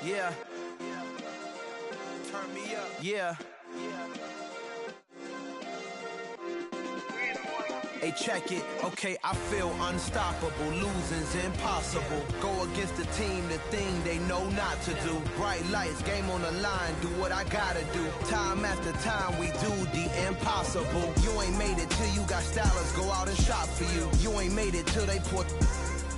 Yeah. Turn me up. Yeah. Hey, check it. Okay, I feel unstoppable. Losing's impossible. Go against the team, the thing they know not to do. Bright lights, game on the line, do what I gotta do. Time after time, we do the impossible. You ain't made it till you got stylers go out and shop for you. You ain't made it till they put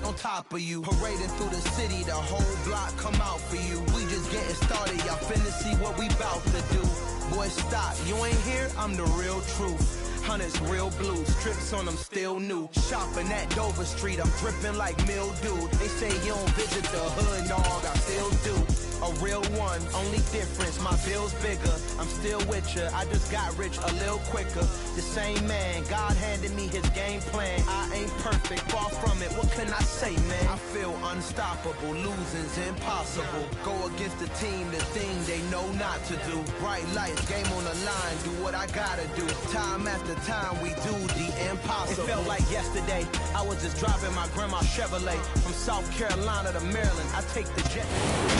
on top of you. Parading through the city, the whole block come out for you. We just getting started, y'all finna see what we bout to do. Boy, stop, you ain't here, I'm the real truth. Hunters, real blue, strips on them still new. Shopping at Dover Street, I'm dripping like mildew. They say you don't visit the hood, dog, I still do. A real one, only difference, my bill's bigger. I'm still with ya, I just got rich a little quicker. The same man, God handed me his game plan. I ain't perfect, far from it, what can I say, man? I feel unstoppable, losing's impossible. Go against the team, the thing they know not to do. Bright lights, game on the line, do what I gotta do. Time after time, we do the impossible. It felt like yesterday, I was just driving my grandma's Chevrolet. From South Carolina to Maryland, I take the jet.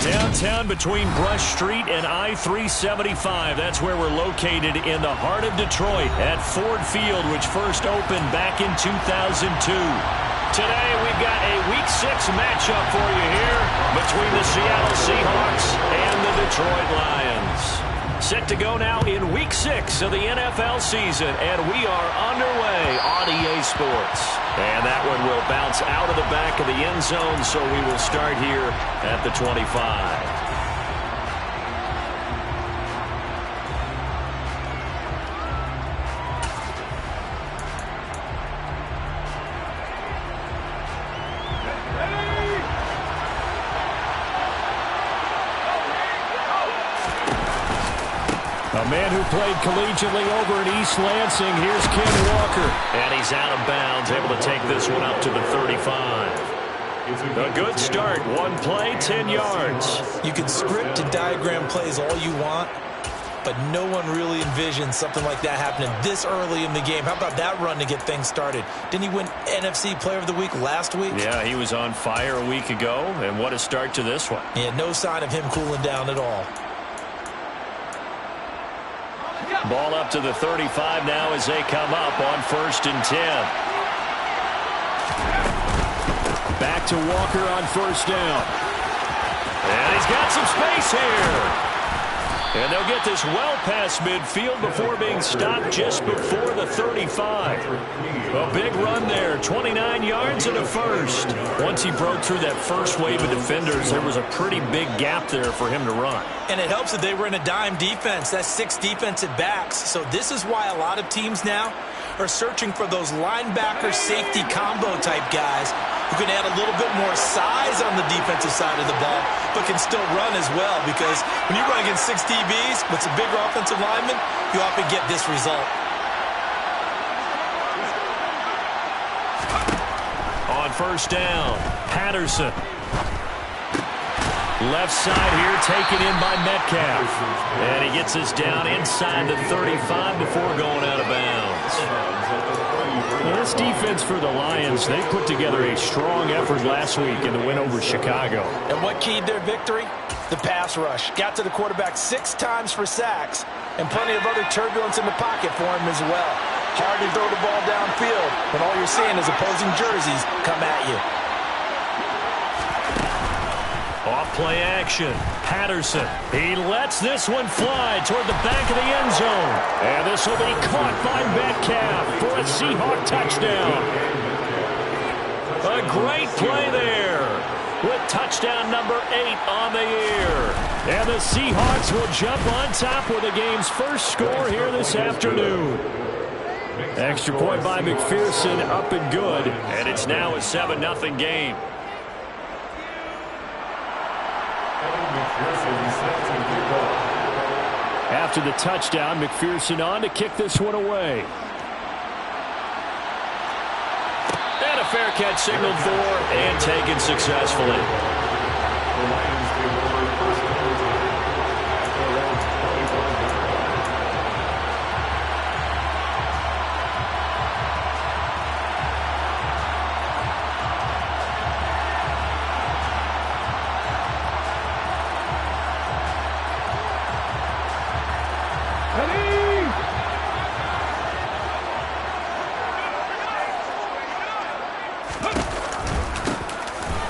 Downtown between Brush Street and I-375. That's where we're located in the heart of Detroit at Ford Field, which first opened back in 2002. Today, we've got a Week 6 matchup for you here between the Seattle Seahawks and the Detroit Lions. Set to go now in Week 6 of the NFL season, and we are underway on EA Sports. And that one will bounce out of the back of the end zone, so we will start here at the 25. A man who played collegiately over in East Lansing. Here's Ken Walker. And he's out of bounds, able to take this one up to the 35. A good start. One play, 10 yards. You can script and diagram plays all you want, but no one really envisions something like that happening this early in the game. How about that run to get things started? Didn't he win NFC Player of the Week last week? Yeah, he was on fire a week ago, and what a start to this one. Yeah, no sign of him cooling down at all. Ball up to the 35 now as they come up on 1st and 10. Back to Walker on 1st down. And he's got some space here. And they'll get this well past midfield before being stopped just before the 35. A big run there, 29 yards and a first. Once he broke through that first wave of defenders, there was a pretty big gap there for him to run. And it helps that they were in a dime defense. That's 6 defensive backs. So this is why a lot of teams now are searching for those linebacker safety combo type guys who can add a little bit more size on the defensive side of the ball, but can still run as well, because when you run against 6 DBs with some bigger offensive linemen, you often get this result. On 1st down, Patterson. Left side here taken in by Metcalf. And he gets us down inside the 35 before going out of bounds. Well, this defense for the Lions, they put together a strong effort last week in the win over Chicago. And what keyed their victory? The pass rush. Got to the quarterback 6 times for sacks, and plenty of other turbulence in the pocket for him as well. Hard to throw the ball downfield when all you're seeing is opposing jerseys come at you. Off play action. Patterson. He lets this one fly toward the back of the end zone. And this will be caught by Metcalf for a Seahawk touchdown. A great play there with touchdown number 8 on the year. And the Seahawks will jump on top with the game's first score here this afternoon. Extra point by McPherson, up and good. And it's now a 7-0 game. After the touchdown, McPherson on to kick this one away. And a fair catch signaled for and taken successfully.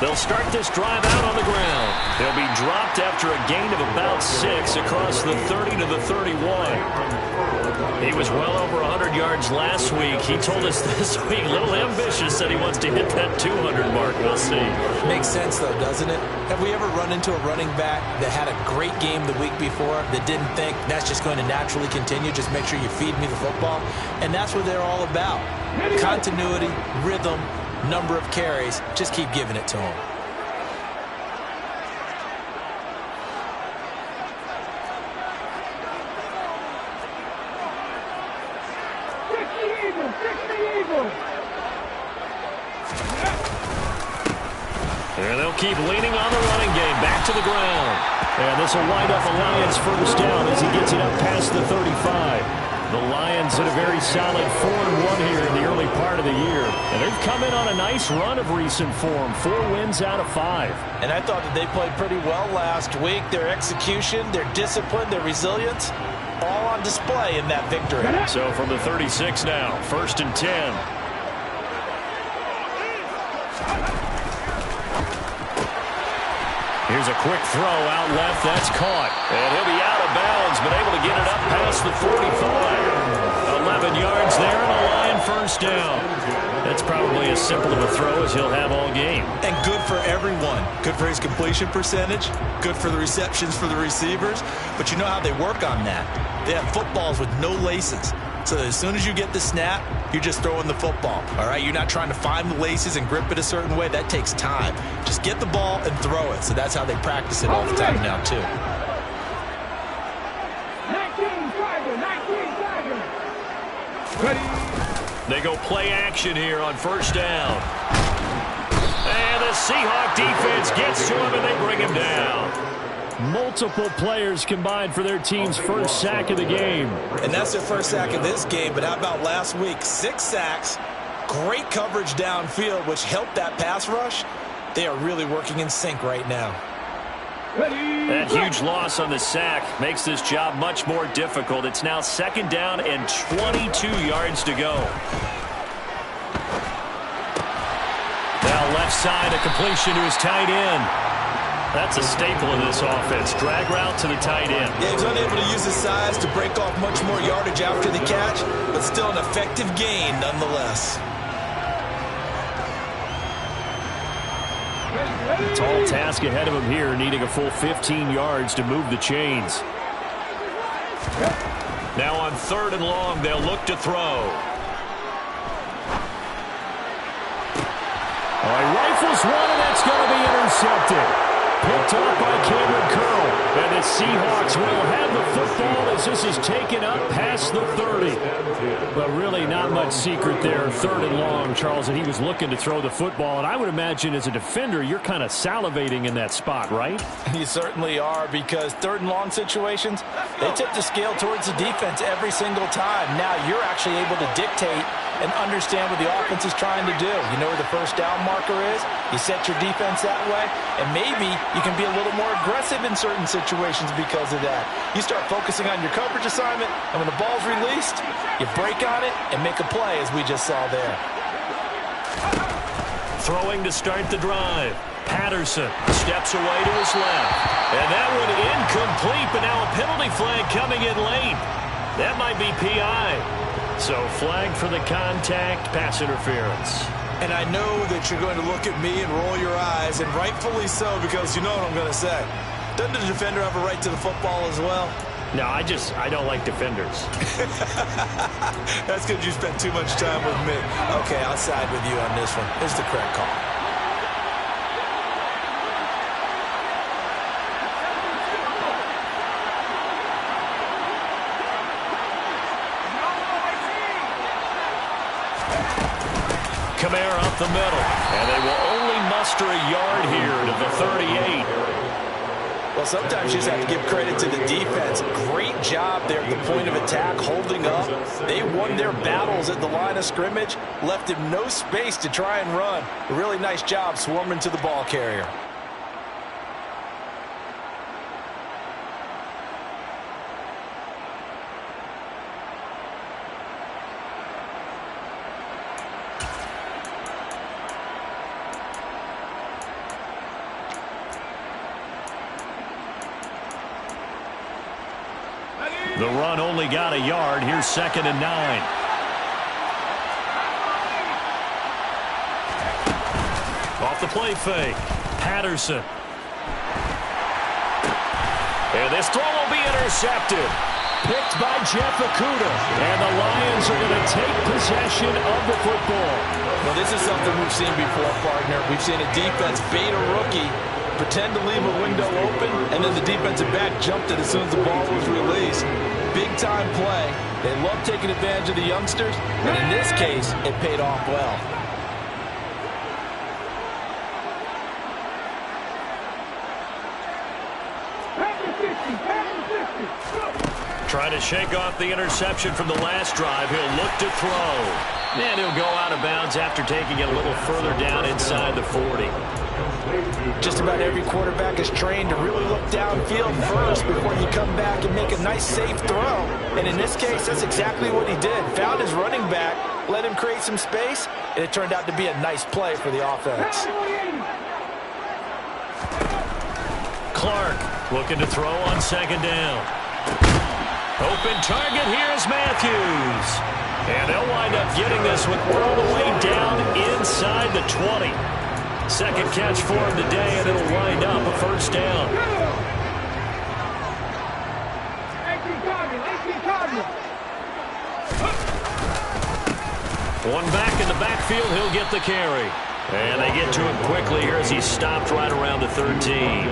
They'll start this drive out on the ground. They'll be dropped after a gain of about 6 across the 30 to the 31. He was well over 100 yards last week. He told us this week, a little ambitious, that he wants to hit that 200 mark. We'll see. Makes sense, though, doesn't it? Have we ever run into a running back that had a great game the week before that didn't think that's just going to naturally continue? Just make sure you feed me the football. And that's what they're all about. Continuity, rhythm, number of carries. Just keep giving it to them. And they'll keep leaning on the running game. Back to the ground. And this will wind up a Lions first down as he gets it up past the 35. The Lions had a very solid 4-1 here in the early part of the year. And they've come in on a nice run of recent form. 4 wins out of 5. And I thought that they played pretty well last week. Their execution, their discipline, their resilience, all on display in that victory. So from the 36 now, 1st and 10. Here's a quick throw out left. That's caught. And he'll be out of bounds, but able to get it up past the 45. 11 yards there and a Lion first down. That's probably as simple of a throw as he'll have all game. And good for everyone. Good for his completion percentage. Good for the receptions for the receivers. But you know how they work on that. They have footballs with no laces. So as soon as you get the snap, you're just throwing the football. All right, you're not trying to find the laces and grip it a certain way. That takes time. Just get the ball and throw it. So that's how they practice it all the time now, too. 19 They go play action here on first down. And the Seahawk defense gets to him, and they bring him down. Multiple players combined for their team's first sack of the game. And that's their first sack of this game, but how about last week? 6 sacks, great coverage downfield, which helped that pass rush. They are really working in sync right now. That huge loss on the sack makes this job much more difficult. It's now 2nd down and 22 yards to go. Now left side, a completion to his tight end. That's a staple of this offense. Drag route to the tight end. Yeah, he's unable to use his size to break off much more yardage after the catch, but still an effective gain nonetheless. Tall task ahead of him here, needing a full 15 yards to move the chains. Now on 3rd and long, they'll look to throw. He rifles one, and that's going to be intercepted. Picked off by Cameron Curl. And the Seahawks will have the football as this is taken up past the 30. But really not much secret there. 3rd and long, Charles, and he was looking to throw the football. And I would imagine as a defender, you're kind of salivating in that spot, right? You certainly are, because 3rd and long situations, they tip the scale towards the defense every single time. Now you're actually able to dictate and understand what the offense is trying to do. You know where the first down marker is. You set your defense that way, and maybe you can be a little more aggressive in certain situations because of that. You start focusing on your coverage assignment, and when the ball's released, you break on it and make a play, as we just saw there. Throwing to start the drive. Patterson steps away to his left. And that one incomplete, but now a penalty flag coming in late. That might be PI. So flag for the contact, pass interference. And I know that you're going to look at me and roll your eyes, and rightfully so, because you know what I'm going to say. Doesn't the defender have a right to the football as well? No, I don't like defenders. That's because you spent too much time with me. Okay, I'll side with you on this one. It's the correct call. Kamara up the middle, and they will only muster a yard here to the 38. Well, sometimes you just have to give credit to the defense. Great job there at the point of attack, holding up. They won their battles at the line of scrimmage, left him no space to try and run. A really nice job swarming to the ball carrier. The run only got a yard. Here's 2nd and 9. Off the play fake. Patterson. And this throw will be intercepted. Picked by Jeff Okudah. And the Lions are going to take possession of the football. Well, this is something we've seen before, partner. We've seen a defense bait a rookie, pretend to leave a window open, and then the defensive back jumped it as soon as the ball was released. Big-time play. They love taking advantage of the youngsters, and in this case, it paid off well. Trying to shake off the interception from the last drive. He'll look to throw. And he'll go out of bounds after taking it a little further down inside the 40. Just about every quarterback is trained to really look downfield first before you come back and make a nice, safe throw. And in this case, that's exactly what he did. Found his running back, let him create some space, and it turned out to be a nice play for the offense. Clark looking to throw on 2nd down. Open target, here's Matthews. And they'll wind up getting this one all the way down inside the 20. Second catch for him today, and it'll wind up a 1st down. One back in the backfield, he'll get the carry. And they get to him quickly here as he's stopped right around the 13.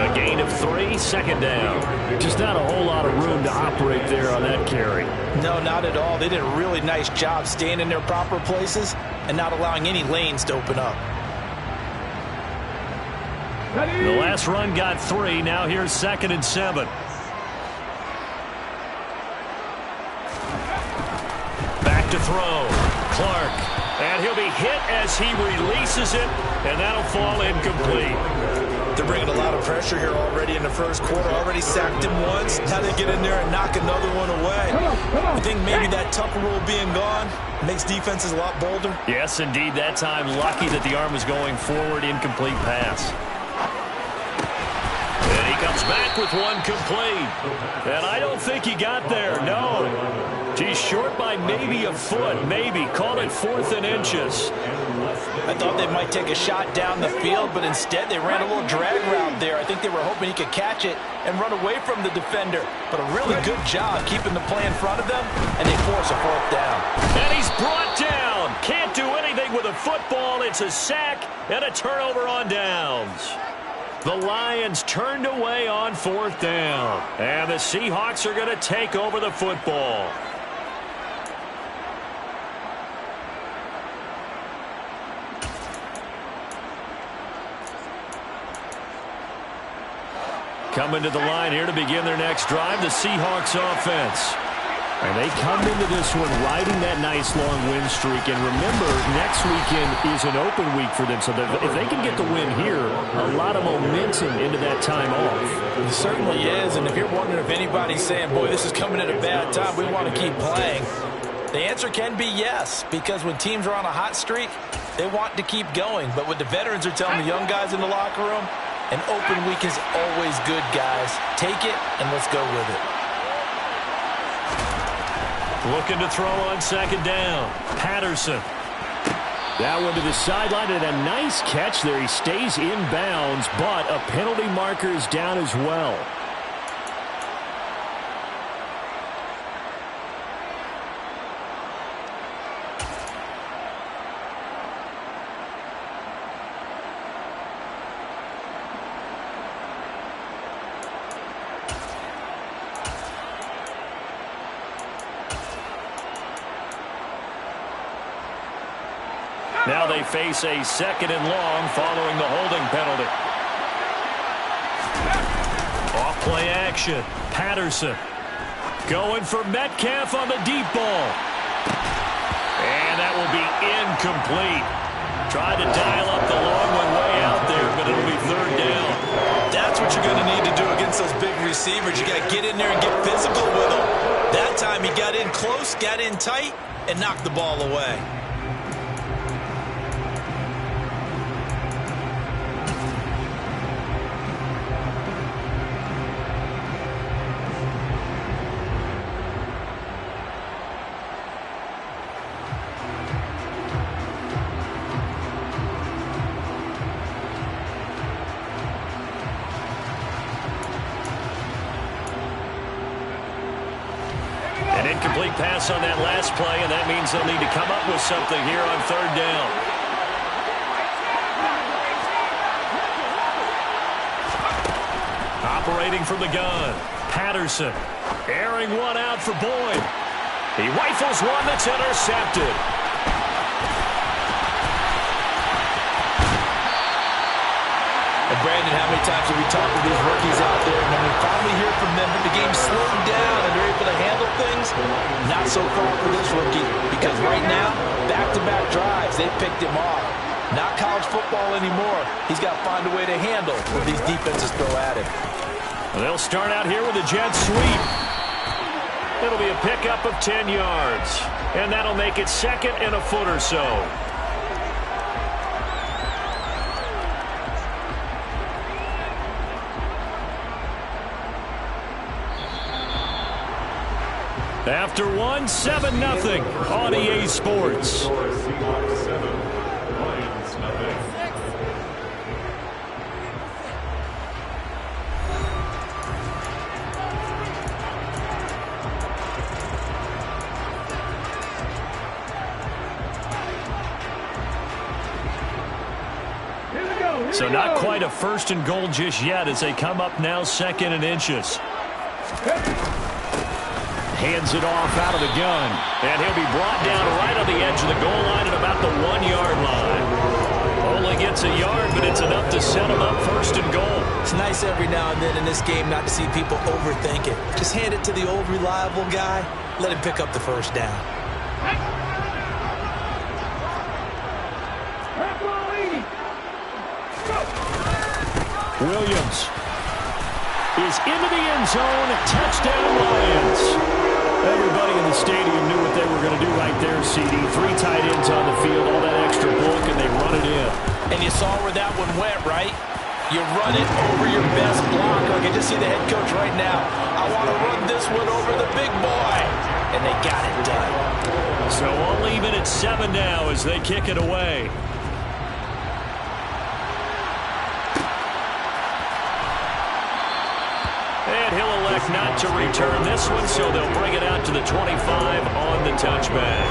A gain of 3, 2nd down. Just not a whole lot of room to operate there on that carry. No, not at all. They did a really nice job staying in their proper places and not allowing any lanes to open up. The last run got 3. Now here's 2nd and 7. Back to throw. Clark. And he'll be hit as he releases it, and that'll fall incomplete. They're bringing a lot of pressure here already in the first quarter. Already sacked him once. Now they get in there and knock another one away. I think maybe that Tucker rule being gone makes defenses a lot bolder. Yes, indeed. That time, lucky that the arm was going forward. Incomplete pass. And he comes back with one complete. And I don't think he got there. No. He's short by maybe a foot. Maybe. Call it 4th and inches. I thought they might take a shot down the field, but instead they ran a little drag route there. I think they were hoping he could catch it and run away from the defender. But a really good job keeping the play in front of them, and they force a 4th down. And he's brought down. Can't do anything with a football. It's a sack and a turnover on downs. The Lions turned away on 4th down. And the Seahawks are going to take over the football. Coming to the line here to begin their next drive, the Seahawks offense. And they come into this one riding that nice long win streak. And remember, next weekend is an open week for them. So if they can get the win here, a lot of momentum into that time off. It certainly is. And if you're wondering if anybody's saying, boy, this is coming at a bad time, we want to keep playing, the answer can be yes. Because when teams are on a hot streak, they want to keep going. But what the veterans are telling the young guys in the locker room, an open week is always good, guys. Take it, and let's go with it. Looking to throw on 2nd down. Patterson. That one to the sideline, and a nice catch there. He stays in bounds, but a penalty marker is down as well. Now they face a 2nd and long following the holding penalty. Off play action. Patterson going for Metcalf on the deep ball. And that will be incomplete. Tried to dial up the long one way out there, but it'll be 3rd down. That's what you're going to need to do against those big receivers. You got to get in there and get physical with them. That time he got in close, got in tight, and knocked the ball away. Incomplete pass on that last play, and that means they'll need to come up with something here on third down. Operating from the gun, Patterson. Airing one out for Boyd. He rifles one that's intercepted. And Brandon, how many times have we talked to these rookies out there, and when we finally hear from them that the game's slowing down and they're able to handle things? Not so far for this rookie, because right now, back-to-back drives, they picked him off. Not college football anymore. He's got to find a way to handle what these defenses throw at him. Well, they'll start out here with a jet sweep. It'll be a pickup of 10 yards, and that'll make it second and a foot or so. After one, 7-0 on EA Sports. So not quite a first and goal just yet as they come up now second and inches. Hands it off out of the gun. And he'll be brought down right on the edge of the goal line at about the 1-yard line. Only gets a yard, but it's enough to set him up first and goal. It's nice every now and then in this game not to see people overthink it. Just hand it to the old reliable guy. Let him pick up the first down. Williams is into the end zone. Touchdown, Lions. Everybody in the stadium knew what they were going to do right there, CD. 3 tight ends on the field, all that extra bulk, and they run it in. And you saw where that one went, right? You run it over your best blocker. I can just see the head coach right now. I want to run this one over the big boy. And they got it done. So all even at 7 now as they kick it away. And he'll elect not to return this one, so they'll bring it out to the 25 on the touchback.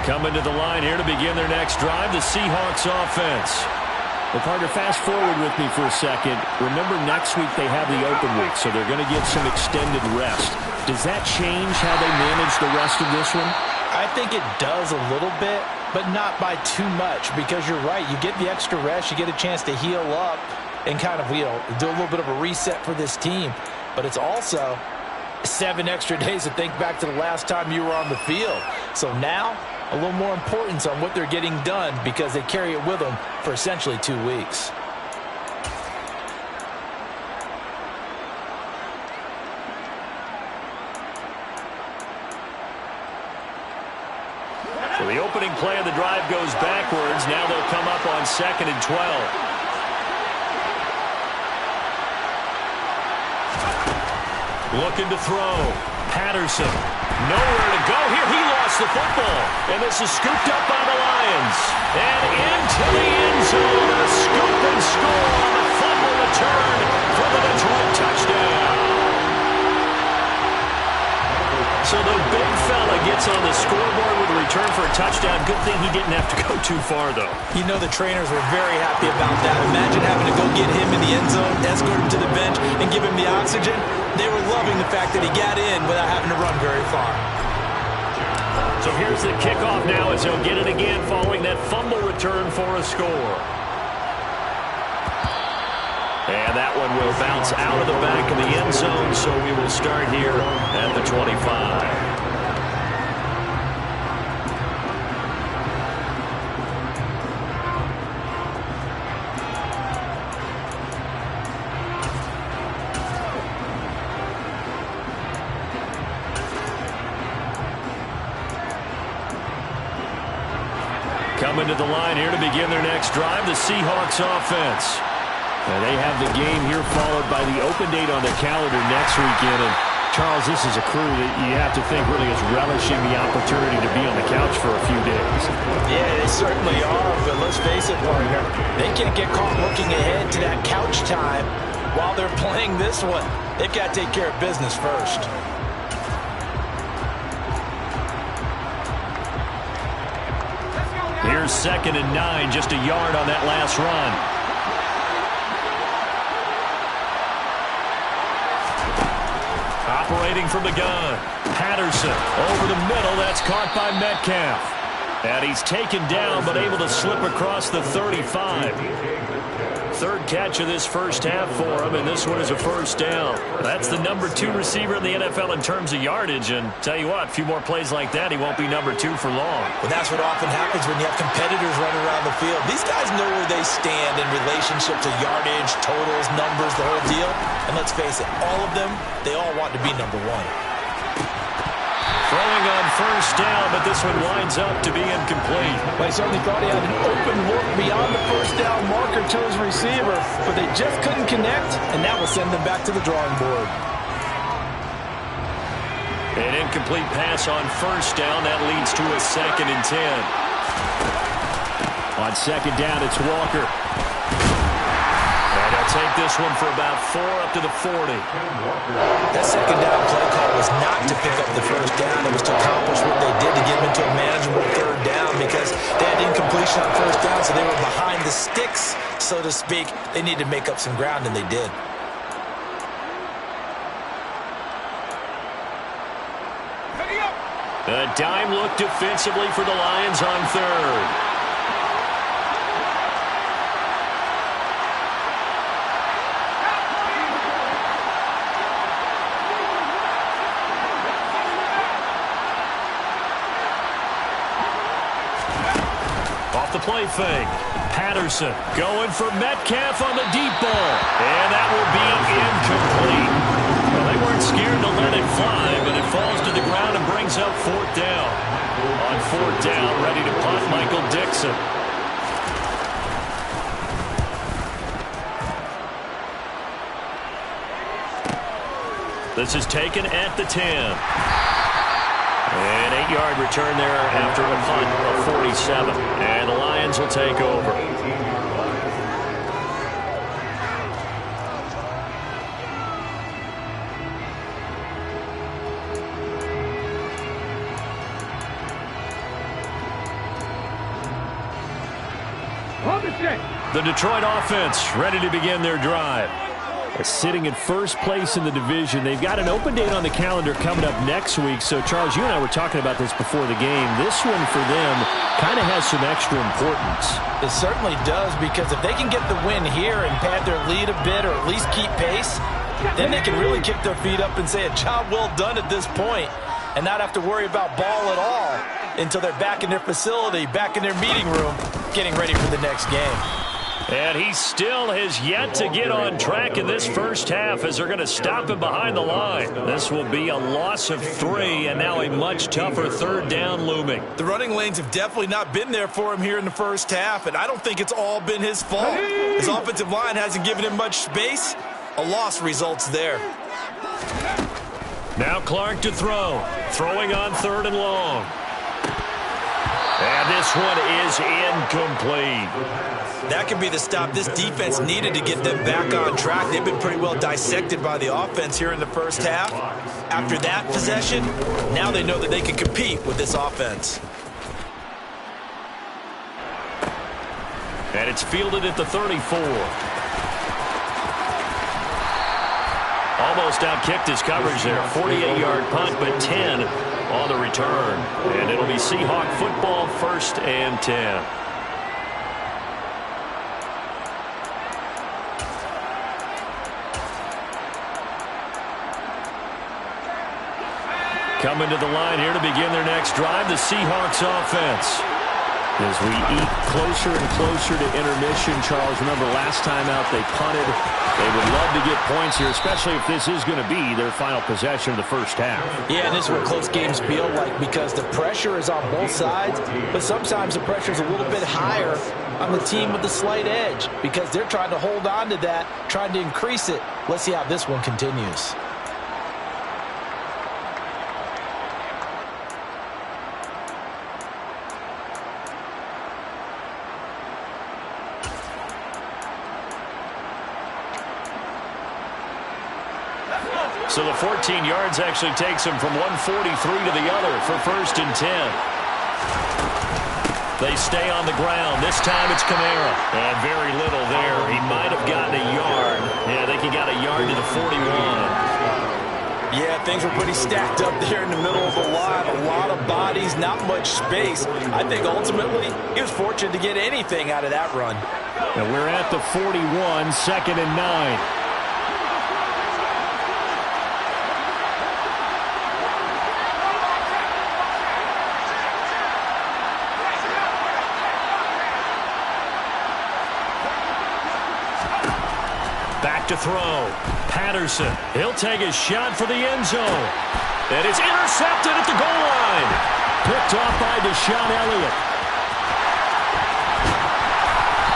Coming to the line here to begin their next drive, the Seahawks offense. Well, partner, fast forward with me for a second. Remember, next week they have the open week, so they're going to get some extended rest. Does that change how they manage the rest of this one? I think it does a little bit, but not by too much, because you're right. You get the extra rest. You get a chance to heal up and kind of, do a little bit of a reset for this team. But it's also 7 extra days to think back to the last time you were on the field. So now, a little more importance on what they're getting done because they carry it with them for essentially 2 weeks. So the opening play of the drive goes backwards. Now they'll come up on 2nd and 12. Looking to throw. Patterson. Nowhere to go here. He lost the football. And this is scooped up by the Lions. And into the end zone. A scoop and score on the fumble return for the Detroit touchdown. So the big fella gets on the scoreboard with a return for a touchdown. Good thing he didn't have to go too far, though. You know the trainers were very happy about that. Imagine having to go get him in the end zone, escort him to the bench, and give him the oxygen. They were loving the fact that he got in without having to run very far. So here's the kickoff now as he'll get it again following that fumble return for a score. And that one will bounce out of the back of the end zone, so we will start here at the 25. Coming to the line here to begin their next drive, the Seahawks offense. And they have the game here followed by the open date on the calendar next weekend. And Charles, this is a crew that you have to think really is relishing the opportunity to be on the couch for a few days. Yeah, they certainly are, but let's face it, partner, they can't get caught looking ahead to that couch time while they're playing this one. They've got to take care of business first. Here's 2nd and 9, just a yard on that last run. Operating from the gun. Patterson over the middle. That's caught by Metcalf. And he's taken down but able to slip across the 35. Third catch of this first half for him, and this one is a first down. That's the number 2 receiver in the NFL in terms of yardage, and tell you what, a few more plays like that, he won't be number 2 for long. Well, that's what often happens when you have competitors running around the field. These guys know where they stand in relationship to yardage, totals, numbers, the whole deal. And let's face it, all of them, they all want to be number 1. Throwing on first down, but this one winds up to be incomplete. Well, he certainly thought he had an open look beyond the first down marker to his receiver, but they just couldn't connect, and that will send them back to the drawing board. An incomplete pass on first down. That leads to a 2nd and 10. On 2nd down, it's Walker. And he'll take this one for about 4 up to the 40. That 2nd down play call was not to pick up the first down. It was to accomplish what they did to get them into a manageable 3rd down because they had incompletion on first down, so they were behind the sticks, so to speak. They needed to make up some ground, and they did. A dime look defensively for the Lions on 3rd. The play fake. Patterson going for Metcalf on the deep ball. And that will be incomplete. Well, they weren't scared to let it fly, but it falls to the ground and brings up 4th down. On 4th down, ready to punt, Michael Dixon. This is taken at the 10. An 8-yard return there after a punt of 47. And the Lions will take over. The Detroit offense ready to begin their drive. Sitting in first place in the division. They've got an open date on the calendar coming up next week. So, Charles, you and I were talking about this before the game. This one for them kind of has some extra importance. It certainly does, because if they can get the win here and pad their lead a bit or at least keep pace, then they can really kick their feet up and say a job well done at this point and not have to worry about ball at all until they're back in their facility, back in their meeting room, getting ready for the next game. And he still has yet to get on track in this first half as they're going to stop him behind the line. This will be a loss of 3 and now a much tougher 3rd down looming. The running lanes have definitely not been there for him here in the first half, and I don't think it's all been his fault. His offensive line hasn't given him much space. A loss results there. Now Clark to throw. Throwing on 3rd and long. And this one is incomplete. That could be the stop this defense needed to get them back on track. They've been pretty well dissected by the offense here in the first half. After that possession, now they know that they can compete with this offense. And it's fielded at the 34. Almost outkicked his coverage there. 48-yard punt, but 10 on the return. And it'll be Seahawk football, 1st and 10. Coming to the line here to begin their next drive, the Seahawks offense. As we eat closer and closer to intermission, Charles, remember last time out they punted. They would love to get points here, especially if this is going to be their final possession of the first half. Yeah, and this is what close games feel like, because the pressure is on both sides, but sometimes the pressure is a little bit higher on the team with the slight edge because they're trying to hold on to that, trying to increase it. Let's see how this one continues. So the 14 yards actually takes him from 143 to the other for 1st and 10. They stay on the ground. This time it's Kamara. And very little there. He might have gotten a yard. Yeah, I think he got a yard to the 41. Yeah, things were pretty stacked up there in the middle of the line. A lot of bodies, not much space. I think ultimately he was fortunate to get anything out of that run. And we're at the 41, 2nd and 9. Back to throw. Patterson. He'll take a shot for the end zone. And it's intercepted at the goal line. Picked off by Deshaun Elliott.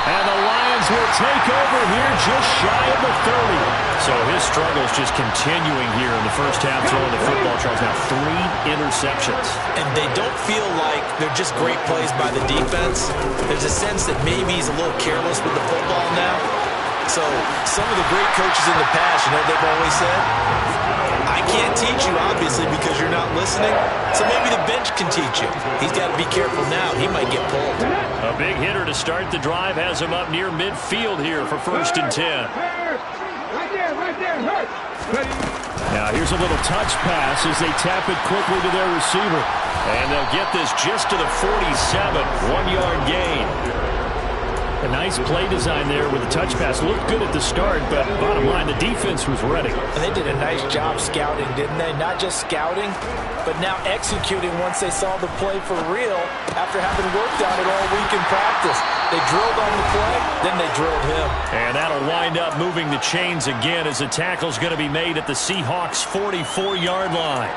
And the Lions will take over here just shy of the 30. So his struggles just continuing here in the first half throwing the football. Tries now 3 interceptions. And they don't feel like they're just great plays by the defense. There's a sense that maybe he's a little careless with the football now. So some of the great coaches in the past, you know, they've always said, I can't teach you, obviously, because you're not listening. So maybe the bench can teach you. He's got to be careful now. He might get pulled. A big hitter to start the drive has him up near midfield here for 1st and 10. Right there. Now here's a little touch pass as they tap it quickly to their receiver. And they'll get this just to the 47, 1-yard gain. A nice play design there with the touch pass. Looked good at the start, but bottom line, the defense was ready. And they did a nice job scouting, didn't they? Not just scouting, but now executing once they saw the play for real after having worked on it all week in practice. They drilled on the play, then they drilled him. And that'll wind up moving the chains again as the tackle's going to be made at the Seahawks' 44-yard line.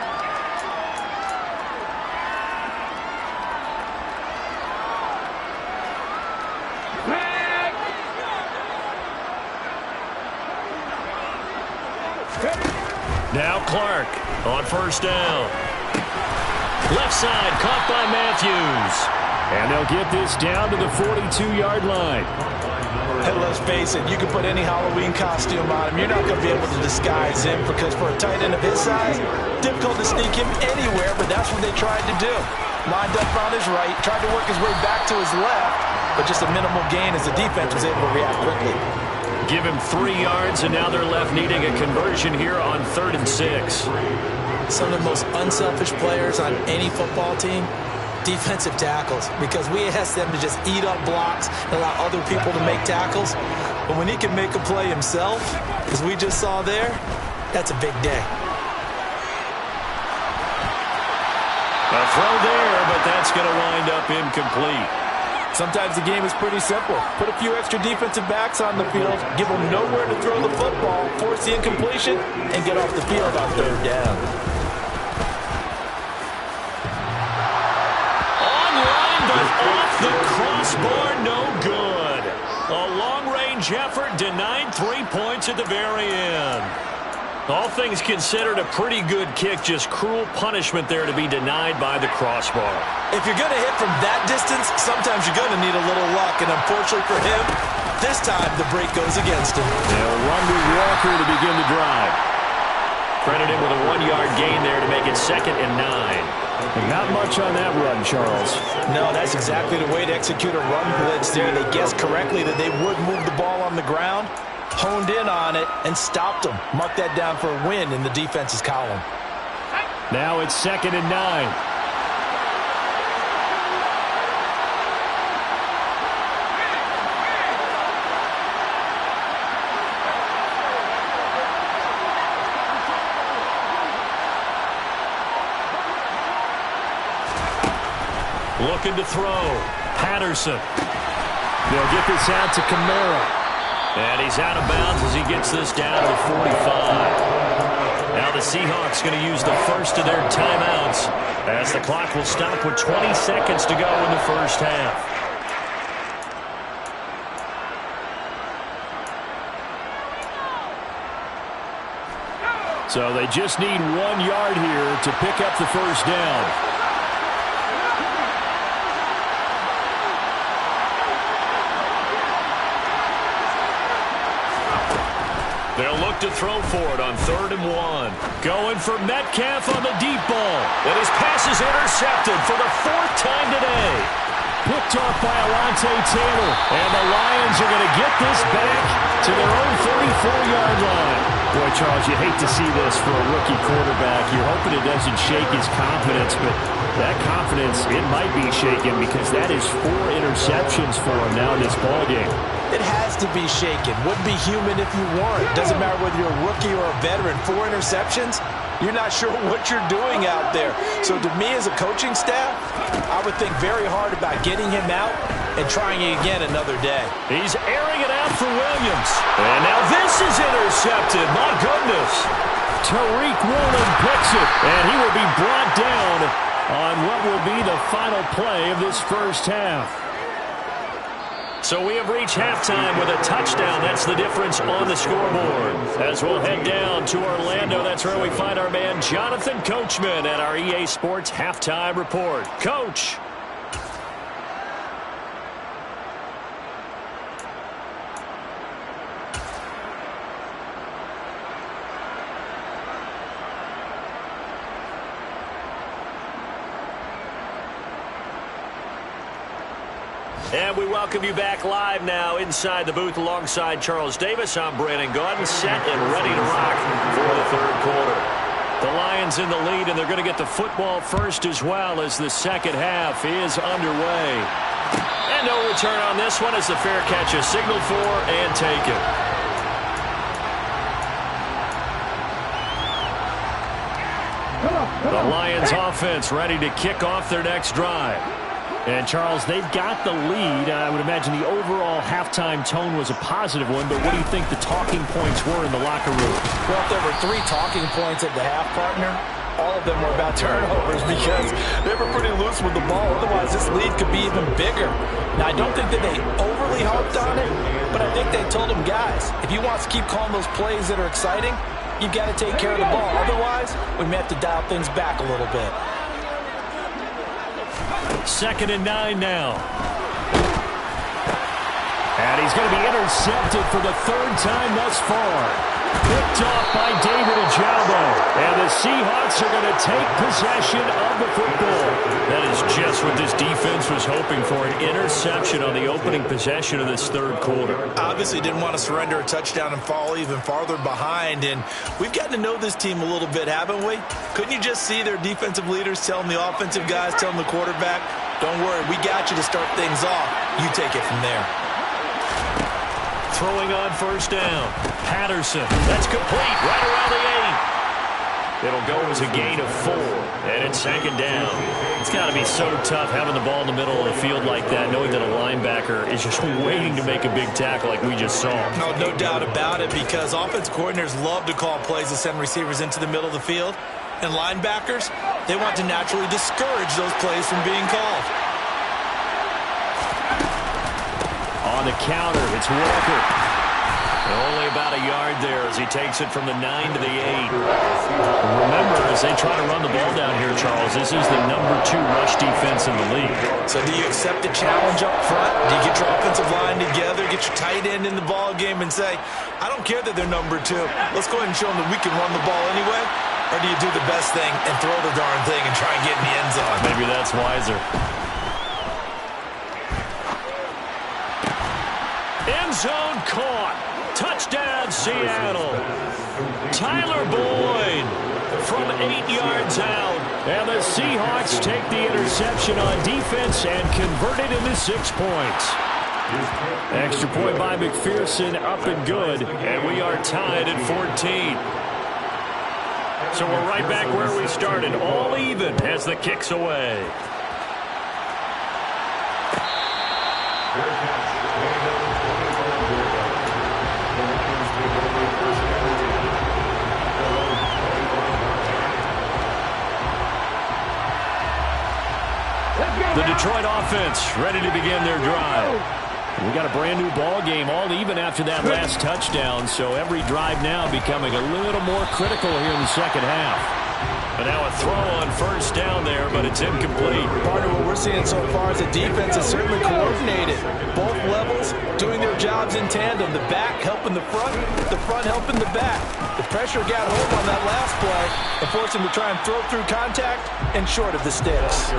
Now Clark on 1st down. Left side caught by Matthews. And they'll get this down to the 42-yard line. Hey, let's face it, you can put any Halloween costume on him. You're not going to be able to disguise him because for a tight end of his size, difficult to sneak him anywhere, but that's what they tried to do. Lined up on his right, tried to work his way back to his left, but just a minimal gain as the defense was able to react quickly. Give him 3 yards, and now they're left needing a conversion here on 3rd and 6. Some of the most unselfish players on any football team, defensive tackles, because we ask them to just eat up blocks and allow other people to make tackles. But when he can make a play himself, as we just saw there, that's a big day. A throw there, but that's going to wind up incomplete. Sometimes the game is pretty simple. Put a few extra defensive backs on the field, give them nowhere to throw the football, force the incompletion, and get off the field on 3rd down. Online, but off the crossbar, no good. A long-range effort denied 3 points at the very end. All things considered, a pretty good kick, just cruel punishment there to be denied by the crossbar. If you're going to hit from that distance, sometimes you're going to need a little luck, and unfortunately for him, this time the break goes against him. They'll run with Walker to begin the drive. Credit him with a 1-yard gain there to make it 2nd and 9. Not much on that run, Charles. No, that's exactly the way to execute a run blitz there. They guessed correctly that they would move the ball on the ground, honed in on it, and stopped them. Mark that down for a win in the defense's column. Now it's 2nd and 9. Looking to throw. Patterson. They'll get this out to Kamara. And he's out of bounds as he gets this down to the 45. Now the Seahawks going to use the first of their timeouts as the clock will stop with 20 seconds to go in the first half. So they just need 1 yard here to pick up the first down. They'll look to throw for it on 3rd and 1. Going for Metcalf on the deep ball. And his pass is intercepted for the 4th time today. Picked off by Alontae Taylor. And the Lions are going to get this back to their own 34-yard line. Boy, Charles, you hate to see this for a rookie quarterback. You're hoping it doesn't shake his confidence, but that confidence, it might be shaken because that is 4 interceptions for him now in this ballgame. It has to be shaken. Wouldn't be human if you weren't. Doesn't matter whether you're a rookie or a veteran. 4 interceptions, you're not sure what you're doing out there. So to me as a coaching staff, I would think very hard about getting him out and trying it again another day. He's airing it out for Williams. And now this is intercepted. My goodness. Tariq Woolen picks it. And he will be brought down on what will be the final play of this first half. So we have reached halftime with a touchdown. That's the difference on the scoreboard. As we'll head down to Orlando, that's where we find our man Jonathan Coachman at our EA Sports Halftime Report. Coach. And we welcome you back live now inside the booth alongside Charles Davis. I'm Brandon Gaudin, set and ready to rock for the 3rd quarter. The Lions in the lead, and they're going to get the football first as well as the second half is underway. And no return on this one as the fair catch is signaled for and taken. The Lions offense ready to kick off their next drive. And, Charles, they've got the lead. I would imagine the overall halftime tone was a positive one, but what do you think the talking points were in the locker room? Well, if there were 3 talking points at the half, partner, all of them were about turnovers because they were pretty loose with the ball. Otherwise, this lead could be even bigger. Now, I don't think that they overly harped on it, but I think they told them, guys, if you want to keep calling those plays that are exciting, you've got to take care of the ball. Otherwise, we may have to dial things back a little bit. 2nd and 9 now. And he's going to be intercepted for the 3rd time thus far. Picked off by David Ojabo. And the Seahawks are going to take possession of the football. That is just what this defense was hoping for, an interception on the opening possession of this 3rd quarter. Obviously didn't want to surrender a touchdown and fall even farther behind. And we've gotten to know this team a little bit, haven't we? Couldn't you just see their defensive leaders telling the offensive guys, telling the quarterback, don't worry, we got you to start things off. You take it from there. Throwing on 1st down. Patterson. That's complete. Right around the 8. It'll go as a gain of 4. And it's 2nd down. It's got to be so tough having the ball in the middle of the field like that, knowing that a linebacker is just waiting to make a big tackle like we just saw. No doubt about it, because offensive coordinators love to call plays to send receivers into the middle of the field. And linebackers, they want to naturally discourage those plays from being called. On the counter, it's Walker. Only about a yard there as he takes it from the 9 to the 8. Remember, as they try to run the ball down here, Charles, this is the number 2 rush defense in the league. So do you accept the challenge up front? Do you get your offensive line together, get your tight end in the ball game and say, I don't care that they're number 2. Let's go ahead and show them that we can run the ball anyway? Or do you do the best thing and throw the darn thing and try and get in the end zone? Maybe that's wiser. End zone caught. Touchdown, Seattle. Tyler Boyd from 8 yards out. And the Seahawks take the interception on defense and convert it into 6 points. Extra point by McPherson, up and good. And we are tied at 14. So we're right back where we started, all even as the kick's away. The Detroit offense ready to begin their drive. We got a brand new ball game, all even after that last touchdown, so every drive now becoming a little more critical here in the second half. But now a throw on 1st down there, but it's incomplete. Part of what we're seeing so far is the defense is certainly coordinated. Both levels doing their jobs in tandem. The back helping the front, the front, helping the back. The pressure got home on that last play and forced him to try and throw through contact and short of the sticks.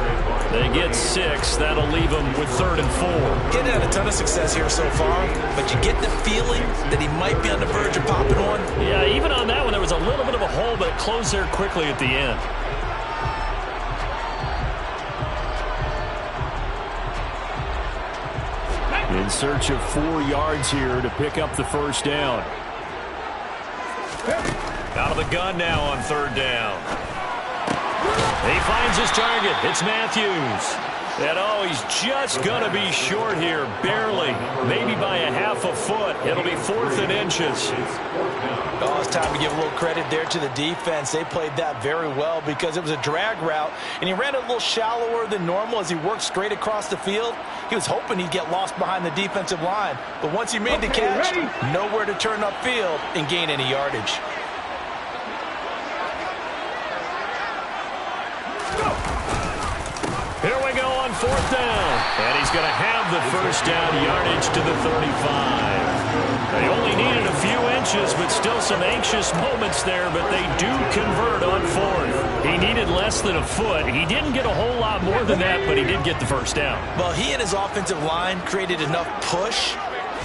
They get 6. That'll leave them with 3rd and 4. Getting had a ton of success here so far, but you get the feeling that he might be on the verge of popping one. Yeah, even on that one, there was a little bit of a hole, but it closed there quickly at the end. In search of 4 yards here to pick up the first down. Out of the gun now on 3rd down. He finds his target. It's Matthews. And oh, he's just going to be short here, barely. Maybe by a half a foot. It'll be 4th and inches. Oh, it's time to give a little credit there to the defense. They played that very well because it was a drag route, and he ran a little shallower than normal as he worked straight across the field. He was hoping he'd get lost behind the defensive line, but once he made the catch, nowhere to turn upfield and gain any yardage. Here we go on 4th down. And he's going to have the first down yardage to the 35. They only needed a few inches, but still some anxious moments there, but they do convert on 4th. He needed less than a foot. He didn't get a whole lot more than that, but he did get the first down. Well, he and his offensive line created enough push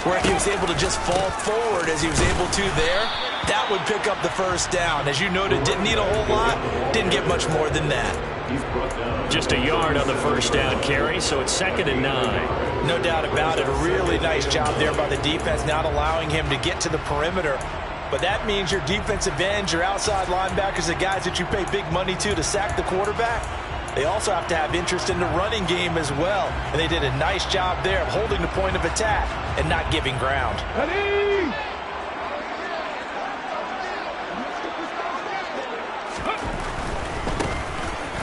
where if he was able to just fall forward as he was able to there, that would pick up the first down. As you noted, didn't need a whole lot, didn't get much more than that. Just a yard on the first down carry, so it's 2nd and 9. No doubt about it. A really nice job there by the defense, not allowing him to get to the perimeter. But that means your defensive ends, your outside linebackers, the guys that you pay big money to sack the quarterback, they also have to have interest in the running game as well. And they did a nice job there of holding the point of attack and not giving ground. Ready?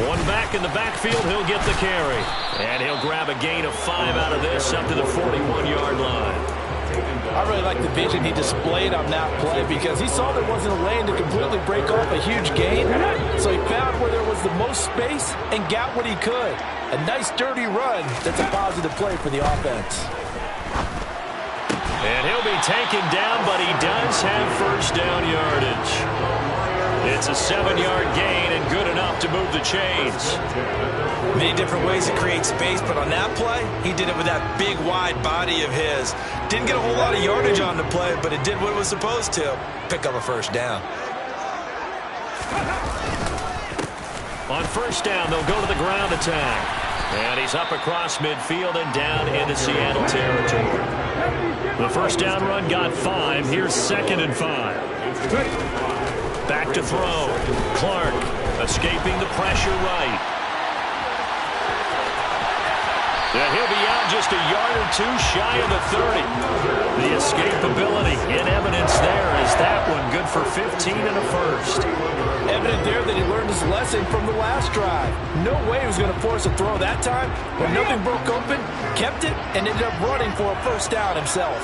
One back in the backfield, he'll get the carry. And he'll grab a gain of 5 out of this up to the 41-yard line. I really like the vision he displayed on that play because he saw there wasn't a lane to completely break off a huge gain. So he found where there was the most space and got what he could. A nice dirty run that's a positive play for the offense. And he'll be taken down, but he does have first down yardage. It's a 7-yard gain and good enough to move the chains. Many different ways to create space, but on that play, he did it with that big, wide body of his. Didn't get a whole lot of yardage on the play, but it did what it was supposed to. Pick up a first down. On first down, they'll go to the ground attack. And he's up across midfield and down into Seattle territory. The first down run got 5. Here's 2nd and 5. Back to throw. Clark escaping the pressure right. And he'll be out just a yard or 2 shy of the 30. The escapability in evidence there is that one good for 15 and a first. Evident there that he learned his lesson from the last drive. No way he was going to force a throw that time. When nothing broke open, kept it, and ended up running for a first down himself.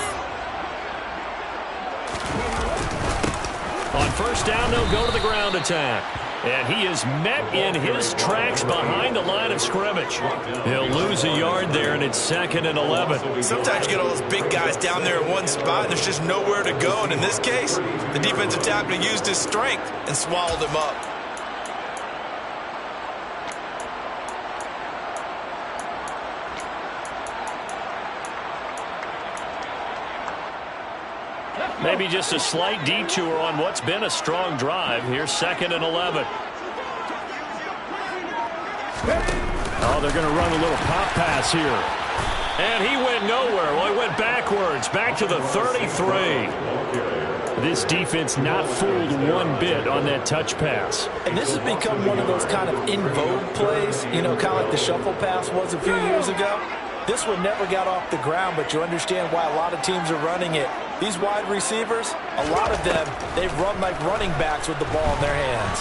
On first down, they'll go to the ground attack. And he is met in his tracks behind the line of scrimmage. He'll lose a yard there, and it's 2nd and 11. Sometimes you get all those big guys down there in one spot, and there's just nowhere to go. And in this case, the defensive tackle used his strength and swallowed him up. Maybe just a slight detour on what's been a strong drive. Here's 2nd and 11. Oh, they're going to run a little pop pass here. And he went nowhere. Well, he went backwards, back to the 33. This defense not fooled one bit on that touch pass. And this has become one of those kind of in vogue plays, you know, kind of like the shuffle pass was a few years ago. This one never got off the ground, but you understand why a lot of teams are running it. These wide receivers, a lot of them, they've run like running backs with the ball in their hands.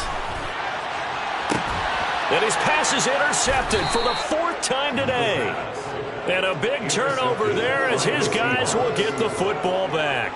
And his pass is intercepted for the 4th time today. And a big turnover there as his guys will get the football back.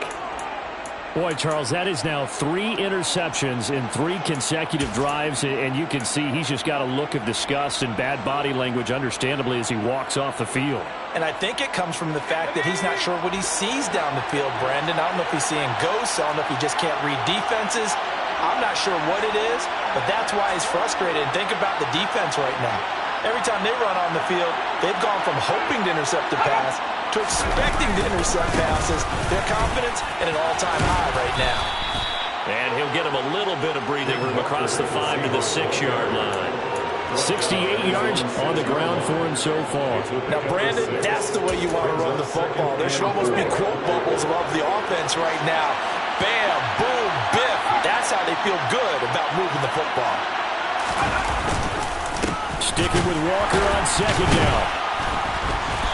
Boy, Charles, that is now 3 interceptions in 3 consecutive drives, and you can see he's just got a look of disgust and bad body language, understandably, as he walks off the field. And I think it comes from the fact that he's not sure what he sees down the field, Brandon. I don't know if he's seeing ghosts. I don't know if he just can't read defenses. I'm not sure what it is, but that's why he's frustrated. Think about the defense right now. Every time they run on the field, they've gone from hoping to intercept the pass to expecting to intercept passes. Their confidence at an all-time high right now. And he'll get him a little bit of breathing room across the 5 to the 6-yard line. 68 yards on the ground for him so far. Now, Brandon, that's the way you want to run the football. There should almost be quote bubbles above the offense right now. Bam, boom, biff. That's how they feel good about moving the football. Sticking with Walker on 2nd down.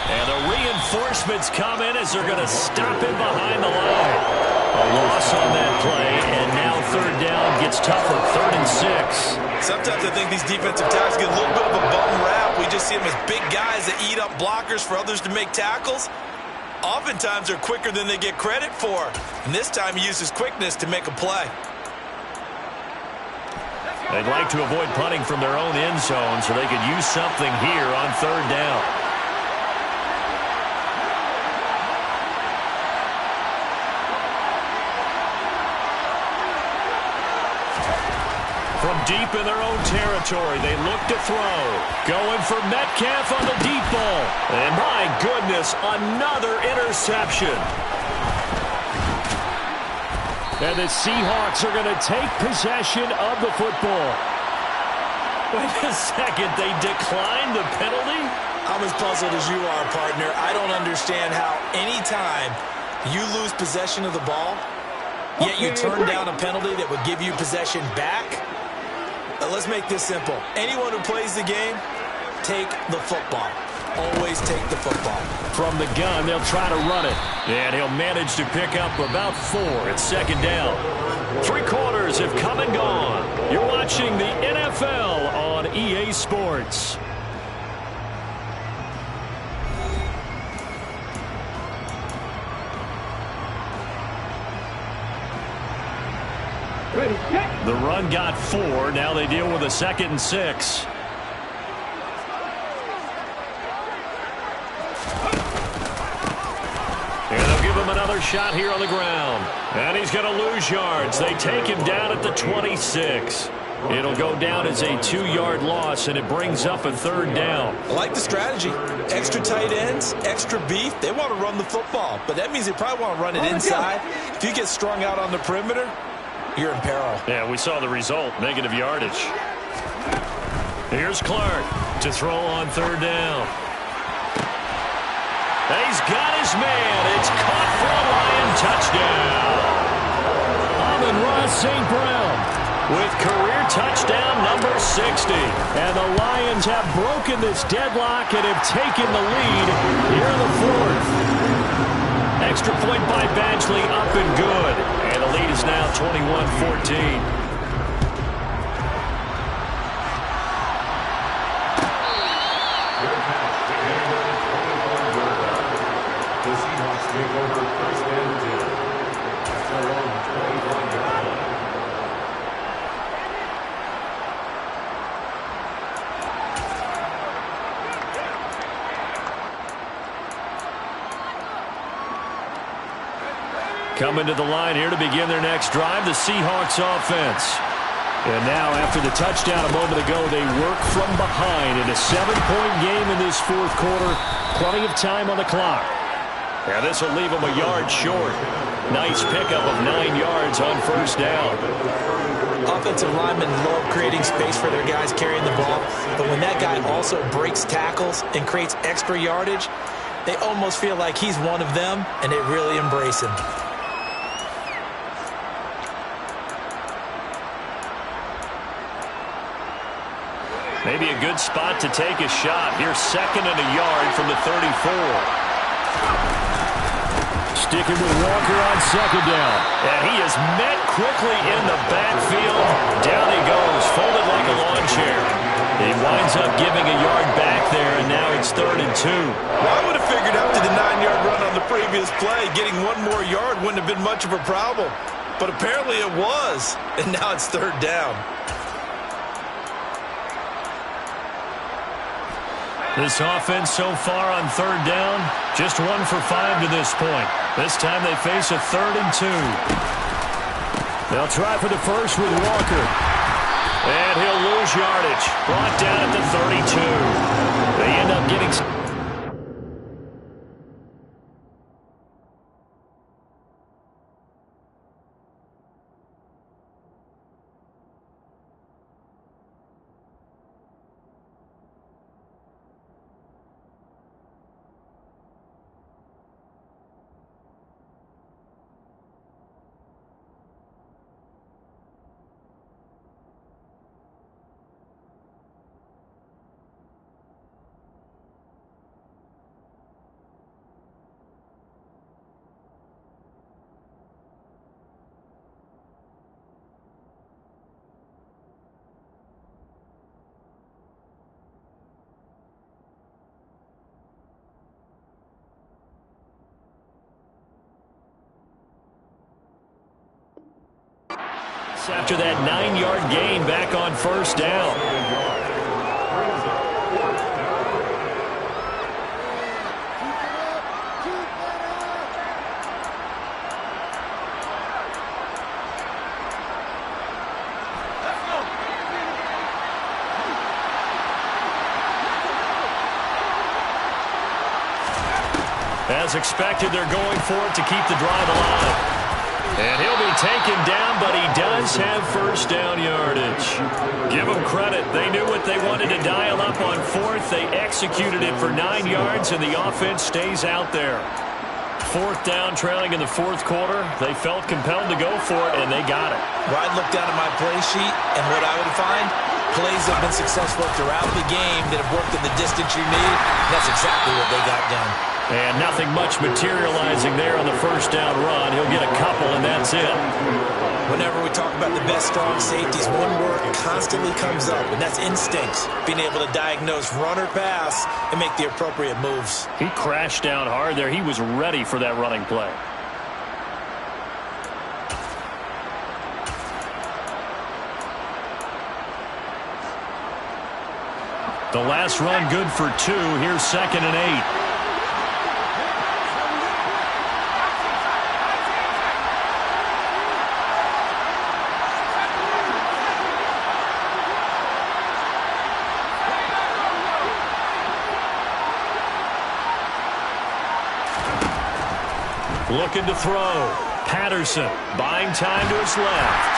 And the reinforcements come in as they're going to stop him behind the line. A loss on that play, and now 3rd down gets tougher, 3rd and 6. Sometimes I think these defensive tackles get a little bit of a bum rap. We just see them as big guys that eat up blockers for others to make tackles. Oftentimes they're quicker than they get credit for. And this time he uses quickness to make a play. They'd like to avoid punting from their own end zone so they could use something here on 3rd down. From deep in their own territory, they look to throw. Going for Metcalf on the deep ball. And my goodness, another interception. And the Seahawks are going to take possession of the football. Wait a second, they declined the penalty? I'm as puzzled as you are, partner. I don't understand how any time you lose possession of the ball, yet you turn down a penalty that would give you possession back. Let's make this simple. Anyone who plays the game, take the football. Always take the football. From the gun, they'll try to run it. And he'll manage to pick up about 4 at 2nd down. 3 quarters have come and gone. You're watching the NFL on EA Sports. The run got 4. Now they deal with a 2nd and 6. And they'll give him another shot here on the ground. And he's going to lose yards. They take him down at the 26. It'll go down as a 2-yard loss, and it brings up a 3rd down. I like the strategy. Extra tight ends, extra beef. They want to run the football, but that means they probably want to run it inside. If you get strung out on the perimeter, you're in peril. Yeah, we saw the result, negative yardage. Here's Clark to throw on 3rd down. He's got his man. It's caught for a Lion touchdown. Amon-Ra St. Brown with career touchdown number 60. And the Lions have broken this deadlock and have taken the lead here in the 4th. Extra point by Badgley, up and good. And the lead is now 21-14. Coming to the line here to begin their next drive, the Seahawks offense. And now, after the touchdown a moment ago, they work from behind in a 7-point game in this 4th quarter. Plenty of time on the clock. And this will leave them a yard short. Nice pickup of 9 yards on 1st down. Offensive linemen love creating space for their guys carrying the ball. But when that guy also breaks tackles and creates extra yardage, they almost feel like he's one of them, and they really embrace him. Maybe a good spot to take a shot. Here's 2nd and a yard from the 34. sticking with Walker on second down. And he is met quickly in the backfield. Down he goes, folded like a lawn chair. He winds up giving a yard back there, and now it's 3rd and 2. Well, I would have figured after the 9-yard run on the previous play, getting one more yard wouldn't have been much of a problem. But apparently it was, and now it's 3rd down. This offense so far on 3rd down, just 1 for 5 to this point. This time they face a 3rd and 2. They'll try for the first with Walker. And he'll lose yardage. Brought down at the 32. They end up getting... After that 9-yard gain back on 1st down. As expected, they're going for it to keep the drive alive. And he'll be taken down, but he does have 1st down yardage. Give them credit. They knew what they wanted to dial up on 4th. They executed it for 9 yards, and the offense stays out there. 4th down, trailing in the 4th quarter. They felt compelled to go for it, and they got it. Well, I'd look down at my play sheet, and what I would find, plays have been successful throughout the game that have worked in the distance you need. That's exactly what they got done. And nothing much materializing there on the 1st down run. He'll get a couple, and that's it. Whenever we talk about the best strong safeties, one word constantly comes up, and that's instincts. Being able to diagnose run or pass and make the appropriate moves. He crashed down hard there. He was ready for that running play. The last run good for 2. Here's 2nd and 8. Looking to throw. Patterson buying time to his left.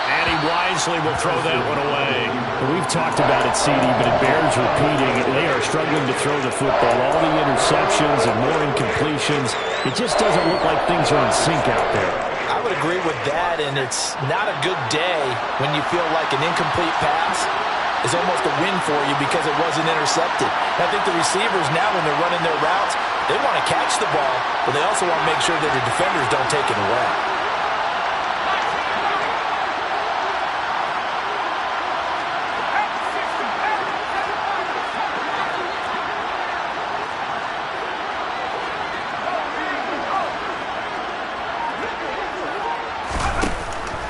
And he wisely will throw that one away. We've talked about it, CD, but it bears repeating. They are struggling to throw the football. All the interceptions and more incompletions. It just doesn't look like things are in sync out there. I would agree with that, and it's not a good day when you feel like an incomplete pass is almost a win for you because it wasn't intercepted. I think the receivers now, when they're running their routes, they want to catch the ball, but they also want to make sure that the defenders don't take it away.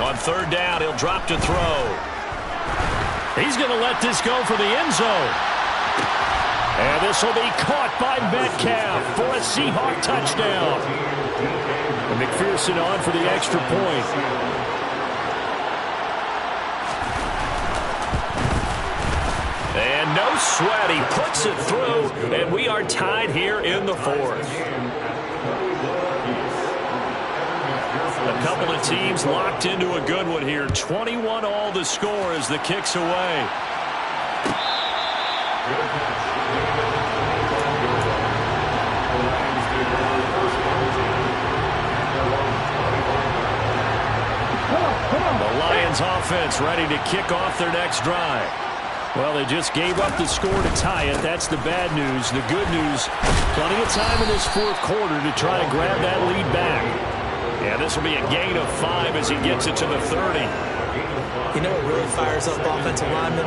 On 3rd down, he'll drop to throw. He's going to let this go for the end zone. And this will be caught by Metcalf for a Seahawk touchdown. And McPherson on for the extra point. And no sweat. He puts it through, and we are tied here in the 4th. A couple of teams locked into a good one here. 21 all the score as the kick's away. The Lions offense ready to kick off their next drive. Well, they just gave up the score to tie it. That's the bad news. The good news, Plenty of time in this fourth quarter to try to grab that lead back. And this will be a gain of 5 as he gets it to the 30. You know what really fires up offensive linemen?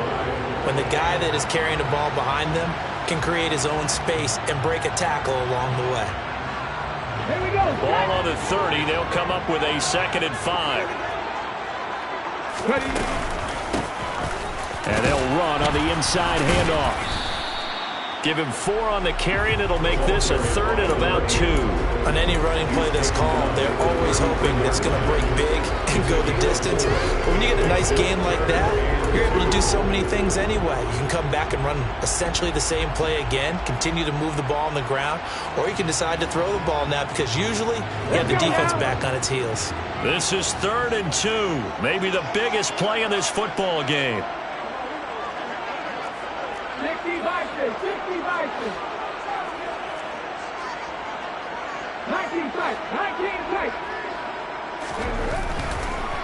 When the guy that is carrying the ball behind them can create his own space and break a tackle along the way. Here we go. Ball on the 30. They'll come up with a 2nd and 5. Ready. And they'll run on the inside handoff. Give him 4 on the carry, and it'll make this a 3rd and about 2. On any running play that's called, they're always hoping it's going to break big and go the distance. But when you get a nice gain like that, you're able to do so many things anyway. You can come back and run essentially the same play again, continue to move the ball on the ground, or you can decide to throw the ball now because usually you have the defense back on its heels. This is 3rd and 2, maybe the biggest play in this football game. 60 boxes, 60 boxes. 19 tight, 19 tight.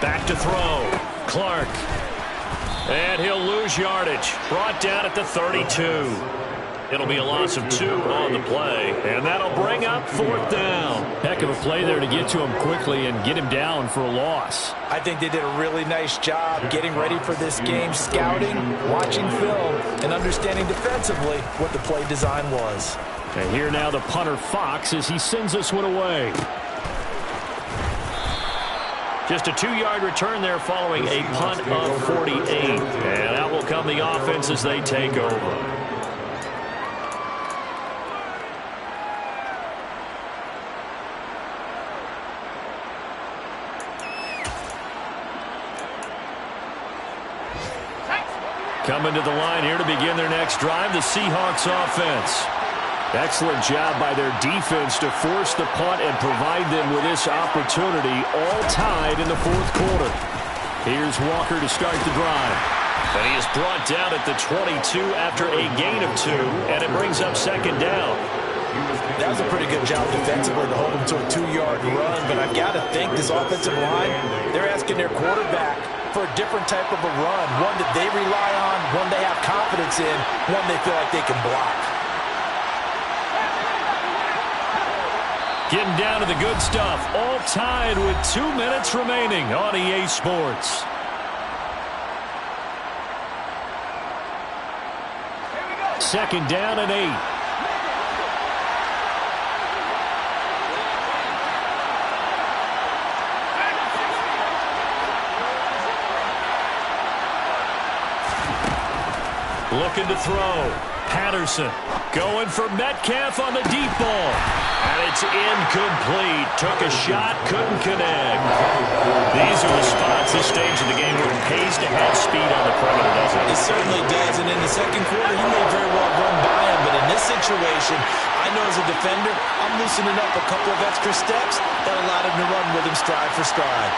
Back to throw. Clark. And he'll lose yardage. Brought down at the 32. It'll be a loss of 2 on the play. And that'll bring up 4th down. Heck of a play there to get to him quickly and get him down for a loss. I think they did a really nice job getting ready for this game, scouting, watching film, and understanding defensively what the play design was. And here now the punter Fox as he sends this one away. Just a 2-yard return there following a punt of 48. And out will come the offense as they take over. Coming to the line here to begin their next drive, the Seahawks offense. Excellent job by their defense to force the punt and provide them with this opportunity, all tied in the fourth quarter. Here's Walker to start the drive. And he is brought down at the 22 after a gain of 2, and it brings up 2nd down. That was a pretty good job defensively to hold him to a 2-yard run, but I've got to think this offensive line, they're asking their quarterback for a different type of a run, one that they rely on, one they have confidence in, one they feel like they can block. Getting down to the good stuff, all tied with 2 minutes remaining on EA Sports. Second down and 8. Looking to throw. Patterson going for Metcalf on the deep ball. And it's incomplete. Took a shot, couldn't connect. These are the spots, this stage of the game, where it pays to have speed on the perimeter, doesn't it? It certainly does, and in the second quarter, he may very well run by him. But in this situation, I know as a defender, I'm loosening up a couple of extra steps that allowed him to run with him stride for stride.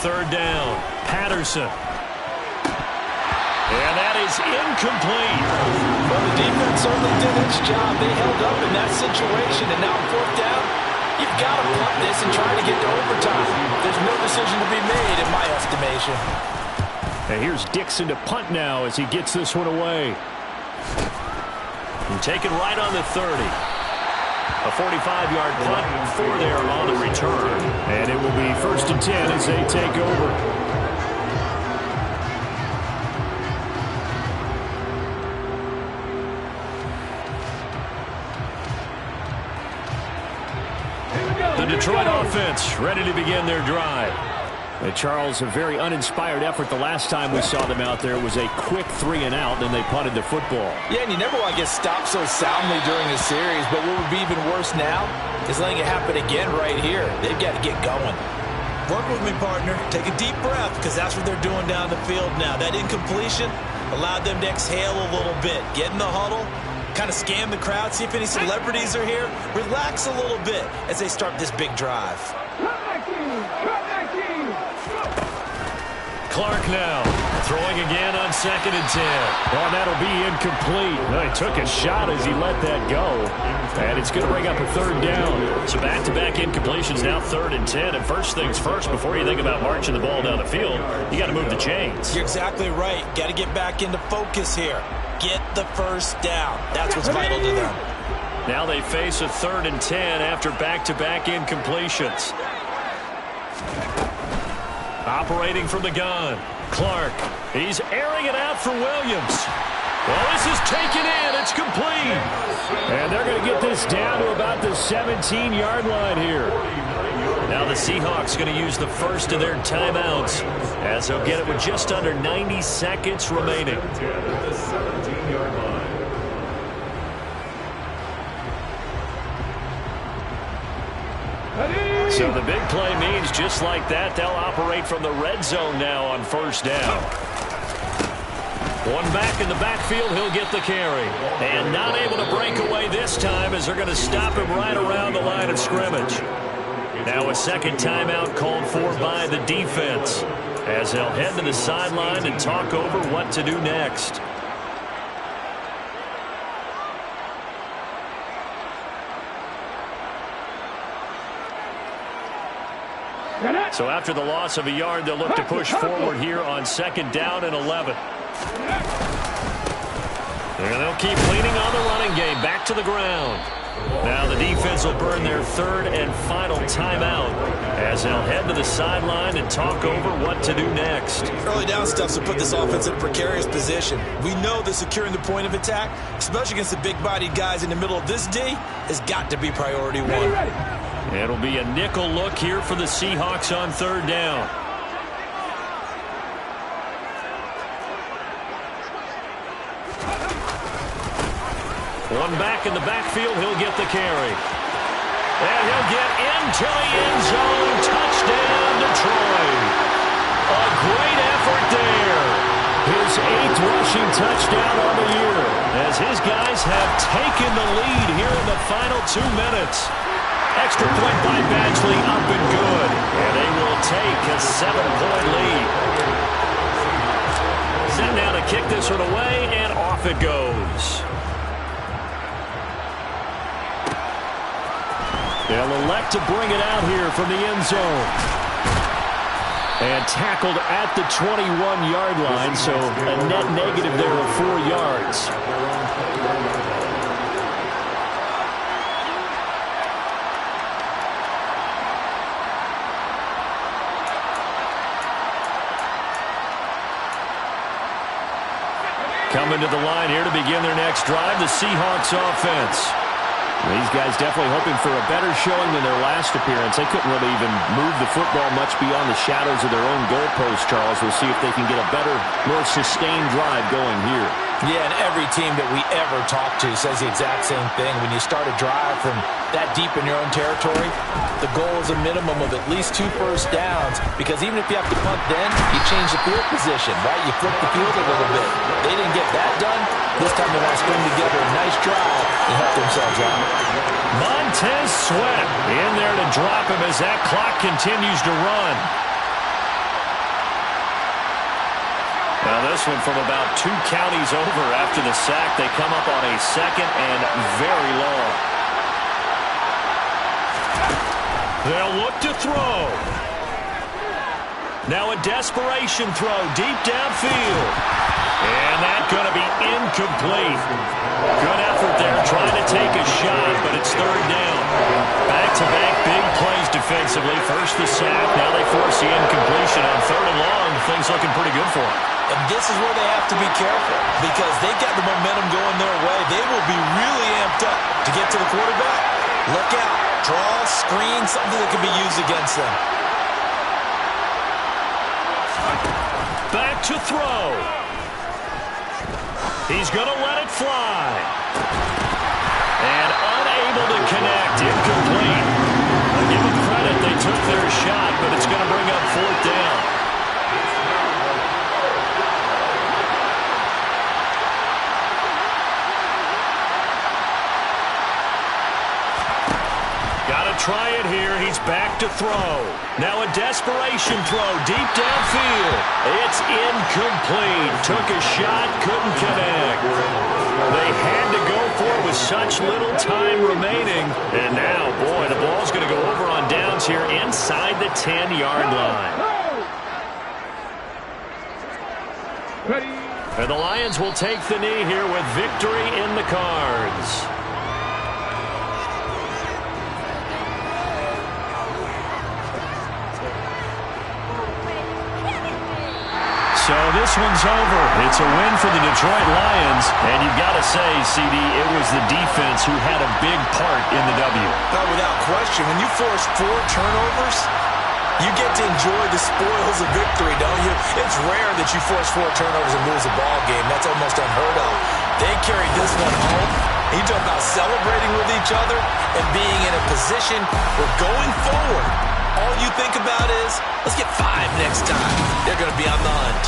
Third down, Patterson. And that is incomplete. Well, the defense certainly did its job. They held up in that situation, and now 4th down, you've got to punt this and try to get to overtime. There's no decision to be made in my estimation. And here's Dixon to punt now as he gets this one away. And taken right on the 30. A 45-yard punt, 4 there on the return. And it will be 1st and 10 as they take over. The Detroit offense ready to begin their drive. Charles, a very uninspired effort the last time we saw them out there. It was a quick 3-and-out, then they punted the football. Yeah, and you never want to get stopped so soundly during a series, but what would be even worse now is letting it happen again right here. They've got to get going. Work with me, partner. Take a deep breath, because that's what they're doing down the field now. That incompletion allowed them to exhale a little bit. Get in the huddle, kind of scan the crowd, see if any celebrities are here. Relax a little bit as they start this big drive. Clark now. Throwing again on 2nd and 10. Well, that'll be incomplete. Well, he took a shot as he let that go. And it's going to bring up a 3rd down. So back-to-back incompletions, now 3rd and 10. And first things first, before you think about marching the ball down the field, you got to move the chains. You're exactly right. Got to get back into focus here. Get the first down. That's what's vital to them. Now they face a 3rd and 10 after back-to-back incompletions. Operating from the gun. Clark. He's airing it out for Williams. Well, this is taken in. It's complete. And they're going to get this down to about the 17-yard line here. Now the Seahawks going to use the first of their timeouts as they'll get it with just under 90 seconds remaining. So the big play means just like that, they'll operate from the red zone now on 1st down. One back in the backfield, he'll get the carry. And not able to break away this time as they're going to stop him right around the line of scrimmage. Now a second timeout called for by the defense as they'll head to the sideline and talk over what to do next. So after the loss of a yard, they'll look to push forward here on 2nd down and 11. And they'll keep leaning on the running game. Back to the ground. Now the defense will burn their 3rd and final timeout as they'll head to the sideline and talk over what to do next. Early down stuff to put this offense in a precarious position. We know that securing the point of attack, especially against the big-bodied guys in the middle of this D, has got to be priority 1. It'll be a nickel look here for the Seahawks on 3rd down. One back in the backfield, he'll get the carry. And he'll get into the end zone. Touchdown, Detroit. A great effort there. His 8th rushing touchdown on the year. As his guys have taken the lead here in the final 2 minutes. Extra point by Badgley, up and good. And they will take a 7-point lead. Set now to kick this one away, and off it goes. They'll elect to bring it out here from the end zone. And tackled at the 21-yard line, so a net negative there of 4 yards. Coming to the line here to begin their next drive, the Seahawks offense. These guys definitely hoping for a better showing than their last appearance. They couldn't really even move the football much beyond the shadows of their own goalpost, Charles. We'll see if they can get a better, more sustained drive going here. Yeah, and every team that we ever talk to says the exact same thing. When you start a drive from that deep in your own territory, the goal is a minimum of at least 2 first downs, because even if you have to punt then, you change the field position, right? You flip the field a little bit. They didn't get that done. This time they want to string together a nice drive and help themselves out. Montez Sweat in there to drop him as that clock continues to run. Now this one from about 2 counties over after the sack. They come up on a 2nd and very long. They'll look to throw. Now a desperation throw deep downfield. And that's going to be incomplete. Good effort there trying to take a shot, but it's 3rd down. Back-to-back big plays defensively. First the sack, now they force the incompletion on 3rd and long. Things looking pretty good for them. And this is where they have to be careful, because they've got the momentum going their way. They will be really amped up to get to the quarterback. Look out. Draw, screen, something that can be used against them. Back to throw. He's going to let it fly. And unable to connect. Incomplete. I'll give them credit. They took their shot, but it's going to bring up 4th down. try it here. He's back to throw. Now a desperation throw deep downfield. It's incomplete. Took a shot, couldn't connect. They had to go for it with such little time remaining. And now, boy, the ball's going to go over on downs here inside the 10-yard line. And the Lions will take the knee here with victory in the cards. So this one's over. It's a win for the Detroit Lions. And you've got to say, CD, it was the defense who had a big part in the W. No, without question. When you force 4 turnovers, you get to enjoy the spoils of victory, don't you? It's rare that you force 4 turnovers and lose a ball game. That's almost unheard of. They carried this one home. You talk about celebrating with each other and being in a position where going forward, all you think about is, let's get 5 next time. They're going to be on the hunt.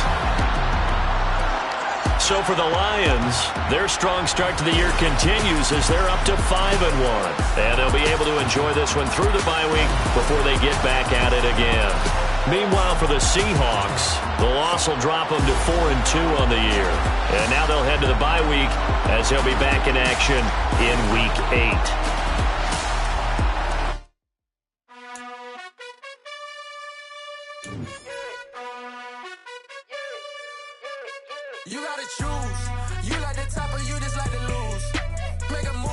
So for the Lions, their strong start to the year continues as they're up to 5-1. And they'll be able to enjoy this one through the bye week before they get back at it again. Meanwhile, for the Seahawks, the loss will drop them to 4-2 on the year. And now they'll head to the bye week as they'll be back in action in Week 8. You gotta choose. You like the top or you just like to lose. Make a move.